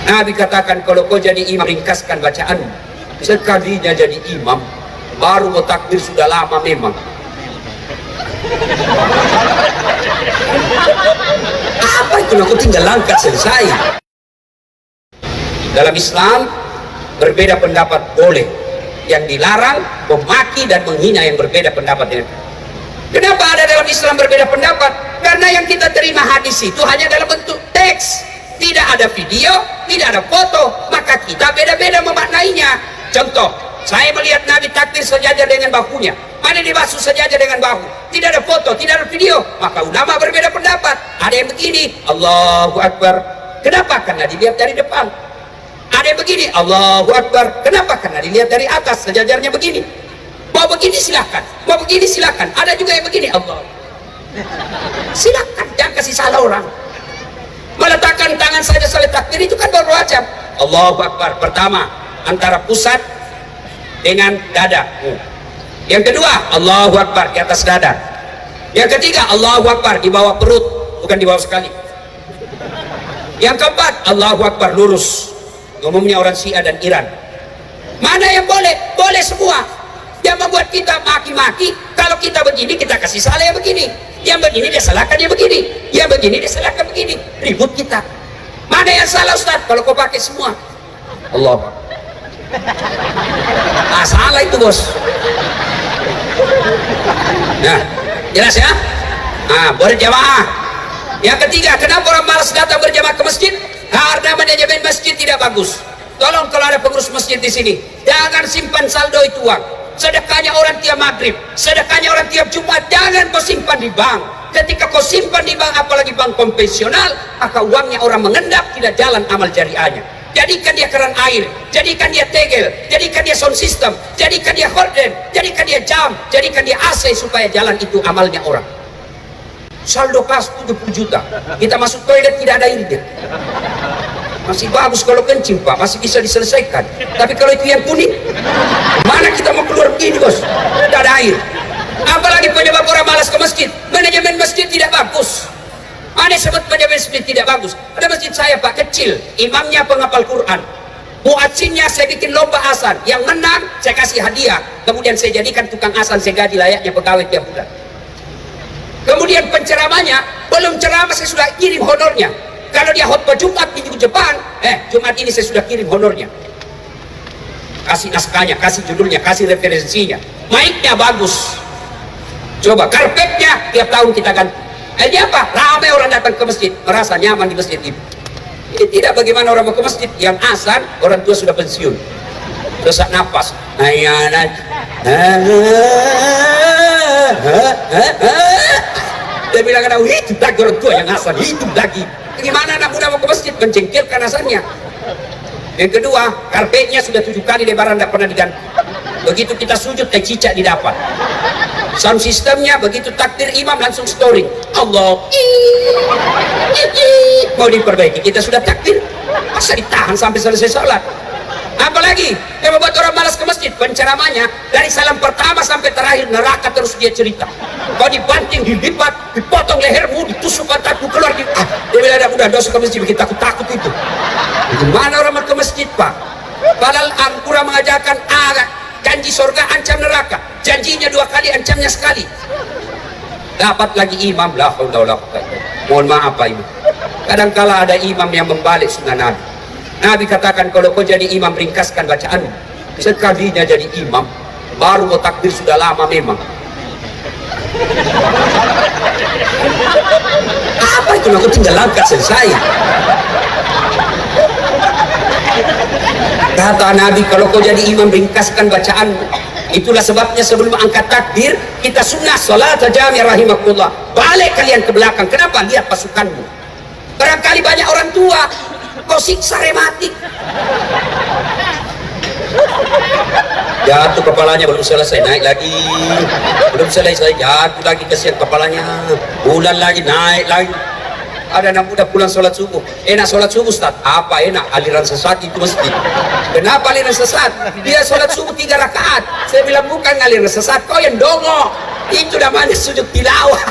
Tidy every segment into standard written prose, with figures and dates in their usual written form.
Nabi katakan, kalau kau jadi imam, ringkaskan bacaan. Sekalinya jadi imam, baru mau takbir sudah lama memang. Apa itu? Aku tinggal langkah selesai. Dalam Islam berbeda pendapat boleh, yang dilarang memaki dan menghina yang berbeda pendapat dengan. Kenapa ada dalam Islam berbeda pendapat? Karena yang kita terima hadis itu hanya dalam bentuk teks, tidak ada video, tidak ada foto, maka kita beda-beda memaknainya. Contoh, saya melihat Nabi takbir sejajar dengan bahunya, mana dibasuh sejajar dengan bahu, tidak ada foto, tidak ada video, maka ulama berbeda pendapat. Ada yang begini, Allahu Akbar, kenapa? Karena dilihat dari depan. Ada yang begini, Allahu Akbar, kenapa? Karena dilihat dari atas, sejajarnya begini. Mau begini silakan, mau begini silakan. Ada juga yang begini, Allah, silakan, jangan kasih salah orang. Meletakkan tangan saja salat takbir itu kan baru wajib. Allahu Akbar pertama antara pusat dengan dada. Yang kedua, Allahu Akbar di atas dada. Yang ketiga, Allahu Akbar di bawah perut, bukan di bawah sekali. Yang keempat, Allahu Akbar lurus. Umumnya orang Syiah dan Iran. Mana yang boleh? Boleh semua. Yang membuat kita maki-maki, kalau kita begini kita kasih salah yang begini, yang begini dia salahkan yang begini, yang begini dia salahkan begini, ribut kita. Mana yang salah Ustaz? Kalau kau pakai semua, Allah, salah itu bos. Nah, jelas ya? Berjamaah. Yang ketiga, kenapa orang malas datang berjamaah ke masjid? Karena manajemen masjid tidak bagus. Tolong kalau ada pengurus masjid di sini, jangan simpan saldo itu uang. Sedekahnya orang tiap maghrib, sedekahnya orang tiap Jumat, jangan kau simpan di bank. Ketika kau simpan di bank, apalagi bank konvensional, maka uangnya orang mengendap, tidak jalan amal jariahnya. Jadikan dia keran air, jadikan dia tegel, jadikan dia sound system, jadikan dia horden, jadikan dia jam, jadikan dia AC supaya jalan itu amalnya orang. Saldo kas 70 juta, kita masuk toilet tidak ada airnya. Masih bagus kalau kencing Pak, masih bisa diselesaikan. Tapi kalau itu yang kuning, mana kita mau keluar begini bos? Tidak ada air. Apalagi penyebab orang malas ke masjid, manajemen masjid tidak bagus. Ada sebut manajemen masjid tidak bagus. Ada masjid saya Pak kecil, imamnya penghafal Quran, muadzinnya saya bikin lomba azan, yang menang saya kasih hadiah, kemudian saya jadikan tukang azan, saya gaji layaknya pegawai tiap bulan. Kemudian penceramahnya belum ceramah saya sudah kirim honornya. Kalau dia khotbah Jumat di Jepang, Jumat ini saya sudah kirim honornya. Kasih naskahnya, kasih judulnya, kasih referensinya. Mic-nya bagus. Coba karpetnya tiap tahun kita ganti. Ini apa? Ramai orang datang ke masjid, merasa nyaman di masjid itu. Tidak bagaimana orang mau ke masjid yang azan, orang tua sudah pensiun. Sesak nafas. Dia bilang, itu lagi orang tua yang azan, itu lagi. Gimana anak muda mau ke masjid, mencengkelkan azannya. Yang kedua, karpetnya sudah 7 kali lebaran, tidak pernah diganti. Begitu kita sujud, cicak didapat. Sound sistemnya begitu takbir imam langsung storing. Allah, mau diperbaiki. Kita sudah takbir, masa ditahan sampai selesai sholat? Apalagi yang membuat orang malas ke masjid, penceramahnya dari salam pertama sampai terakhir neraka terus dia cerita. Kau dibanting, dilipat, dipotong lehermu, ditusuk otakmu keluar. Dia bilang, udah dosa ke masjid, bikin takut itu. Gimana orang mau ke masjid Pak? Padahal Al-Quran mengajarkan janji surga, ancam neraka. Janjinya 2 kali, ancamnya sekali. Dapat lagi imam, la haula wala quwwata. Mohon maaf Pak Imam, kadangkala ada imam yang membalik sunnah Nabi. Nabi katakan, kalau kau jadi imam, ringkaskan bacaan. Sekalinya jadi imam, baru mau takbir sudah lama memang. Apa itu? Aku tinggal langkah selesai. Kata Nabi, kalau kau jadi imam, ringkaskan bacaan. Itulah sebabnya sebelum angkat takbir, kita sunnah salat jami' rahimakumullah. Balik kalian ke belakang. Kenapa? Lihat pasukanmu. Barangkali banyak orang tua, kau siksa rematik. Jatuh kepalanya, belum selesai, naik lagi. Belum selesai, jatuh lagi, kesian kepalanya. Bulan lagi, naik lagi. Ada anak muda pulang sholat subuh. Enak sholat subuh Ustaz? Apa enak? Aliran sesat itu masjid. Kenapa aliran sesat? Dia sholat subuh 3 rakaat. Saya bilang, bukan aliran sesat, kau yang dongo. Itu namanya sujud tilawah.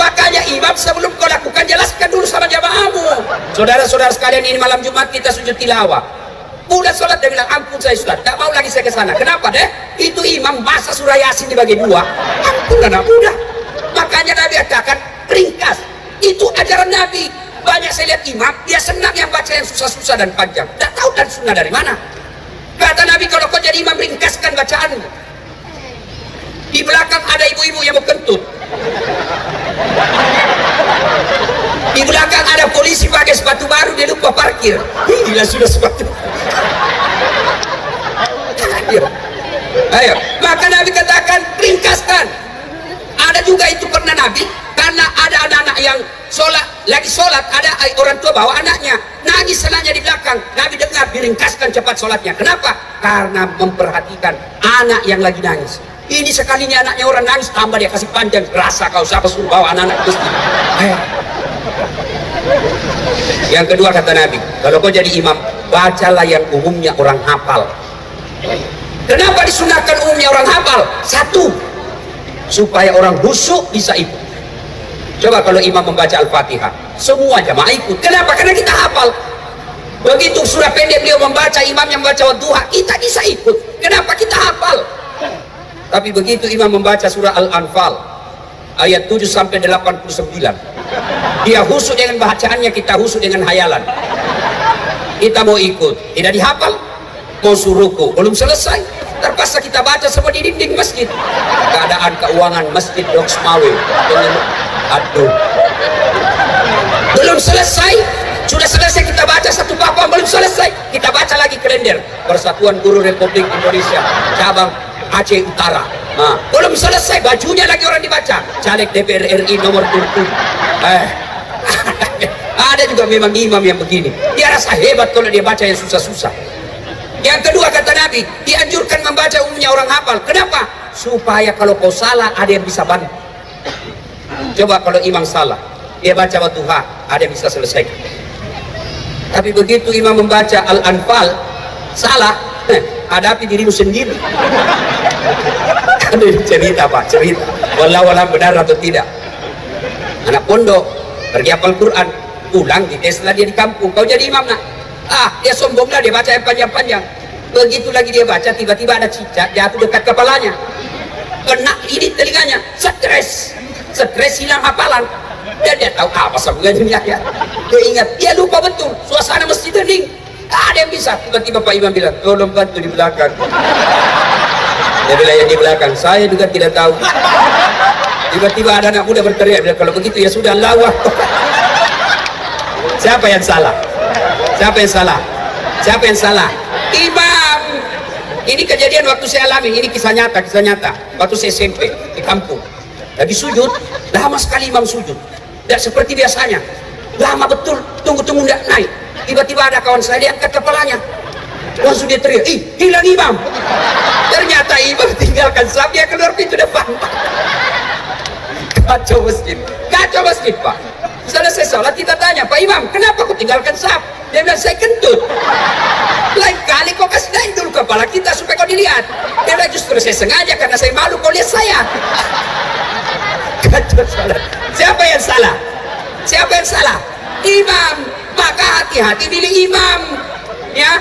Makanya imam sebelum kau lakukan jelaskan dulu sama jamaahmu. Saudara-saudara sekalian, ini malam Jumat kita sujud tilawah. Udah sholat dia bilang ampun saya Ustaz, tak mau lagi saya ke sana. Kenapa deh? Itu imam masa surah Yasin dibagi dua. Ampun anak muda. Makanya Nabi katakan ringkas. Itu ajaran Nabi. Banyak saya lihat imam dia senang yang baca yang susah-susah dan panjang. Tak tahu dan sunnah dari mana. Kata Nabi, kalau kau jadi imam ringkaskan bacaanmu. Di belakang ada ibu-ibu yang mau kentut. Di belakang ada polisi pakai sepatu baru, dia lupa parkir. Gila sudah sepatu. Ayo. Maka Nabi katakan ringkaskan. Ada juga itu pernah Nabi, karena ada anak-anak yang lagi sholat, ada orang tua bawa anaknya, nangis anaknya di belakang. Nabi dengar, diringkaskan cepat sholatnya. Kenapa? Karena memperhatikan anak yang lagi nangis. Ini sekalinya anaknya orang nangis, tambah dia kasih panjang. Rasa kau siapa suruh bawa anak-anak masjid. Yang kedua kata Nabi, kalau kau jadi imam, bacalah yang umumnya orang hafal. Kenapa disunahkan umumnya orang hafal? Satu, supaya orang khusyuk bisa ikut. Coba kalau imam membaca Al-Fatihah, semua jamaah ikut. Kenapa? Karena kita hafal. Begitu surah pendek beliau membaca, imam yang membaca Wadduha, kita bisa ikut. Kenapa? Kita hafal. Tapi begitu imam membaca surah Al-Anfal ayat 7 sampai 89, dia khusyuk dengan bacaannya, kita khusyuk dengan hayalan. Kita mau ikut, tidak dihafal, mau suruhku belum selesai, terpaksa kita baca semua di dinding masjid. Keadaan keuangan masjid Dok Semawe dengan aduh, belum selesai. Sudah selesai kita baca satu bab, belum selesai kita baca lagi kalender Persatuan Guru Republik Indonesia cabang Aceh Utara. Nah, belum selesai, bajunya lagi orang dibaca. Caleg DPR RI nomor 7. Ada juga memang imam yang begini. Dia rasa hebat kalau dia baca yang susah-susah. Yang kedua kata Nabi, dianjurkan membaca umumnya orang hafal. Kenapa? Supaya kalau kau salah ada yang bisa bantu. Coba kalau imam salah, dia baca Wadduha, ada yang bisa selesaikan. Tapi begitu imam membaca Al-Anfal salah, hadapi dirimu sendiri. Ada cerita Pak, cerita. Walau benar atau tidak. Anak pondok pergi hafal Quran, pulang dites lah dia di kampung. Kau jadi imam nak? Dia sombong lah, dia baca yang panjang-panjang. Begitu lagi dia baca, tiba-tiba ada cicak jatuh dekat kepalanya. Kena ini telinganya, stres hilang hafalan. Dan dia tahu apa sambungannya ya. Dia ingat, dia lupa betul suasana masjid hening. Ada yang bisa. Tiba-tiba Pak Imam bilang, tolong bantu di belakang. Dia bilang yang di belakang, saya juga tidak tahu. Tiba-tiba ada anak muda berteriak, bilang, kalau begitu ya sudah lawak. Siapa yang salah? Siapa yang salah? Siapa yang salah? Imam. Ini kejadian waktu saya alami, ini kisah nyata. Waktu saya SMP di kampung. Lagi sujud, lama sekali imam sujud. Tidak seperti biasanya. Lama betul, tunggu tidak naik. Tiba-tiba ada kawan saya diangkat kepalanya. Langsung dia teriak, hilang imam. Ternyata imam tinggalkan saf, dia keluar pintu depan. Kacau masjid Pak. Selesai sholat kita tanya, Pak Imam, kenapa kau tinggalkan saf? Dia bilang, saya kentut. Lain kali kau kasih naik dulu kepala kita supaya kau dilihat. Dia bilang, justru saya sengaja karena saya malu kau lihat saya. Kacau sholat. Siapa yang salah? Siapa yang salah? Imam. Maka hati-hati pilih imam. Ya.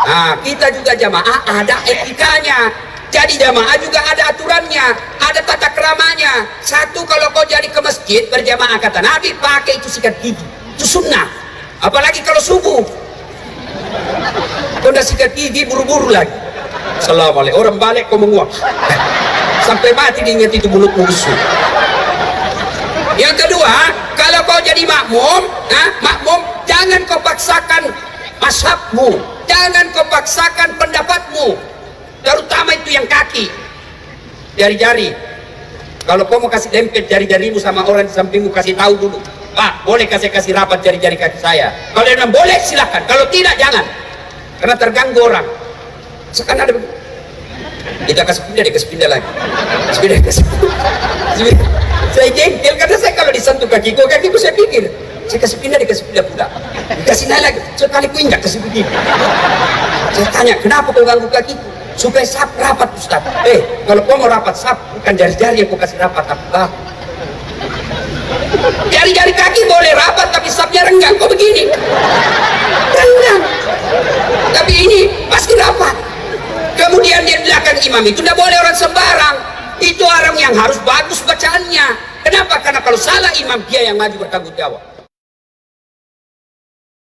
Nah, kita juga jamaah ada etikanya. Jadi jamaah juga ada aturannya, ada tata keramanya. Satu, kalau kau jadi ke masjid berjamaah kata Nabi, pakai itu sikat gigi, itu sunnah. Apalagi kalau subuh, kau udah sikat gigi buru-buru lagi. Assalamualaikum, orang balik kau menguap sampai mati diingat itu mulut musuh. Yang kedua, kalau kau jadi makmum, jangan kau paksakan mazhabmu, jangan kau paksakan pendapatmu. Terutama itu yang kaki, jari-jari. Kalau kau mau kasih dempet jari-jarimu sama orang di sampingmu, kasih tahu dulu, Pak, boleh kasih rapat jari-jari kaki saya? Kalau dia bilang boleh, silahkan. Kalau tidak, jangan. Karena terganggu orang. Sekarang ada kita kasih pindah lagi. Saya jengkel karena saya kalau disentuh kakiku saya pikir saya kasih pindah pula. Dikasih naik lagi. Sekali ku ingat kasih begini. Saya tanya, kenapa kau ganggu kakiku? Supaya sap rapat Ustaz. Kalau kau mau rapat sap, bukan jari-jari yang kau kasih rapat, tapi Jari-jari kaki boleh rapat tapi sapnya renggang. Kok begini? Renggang. Tapi ini pasti rapat. Kemudian dia belakang imam itu tidak boleh orang sembarang. Itu orang yang harus bagus bacaannya. Kenapa? Karena kalau salah imam dia yang maju bertanggung jawab.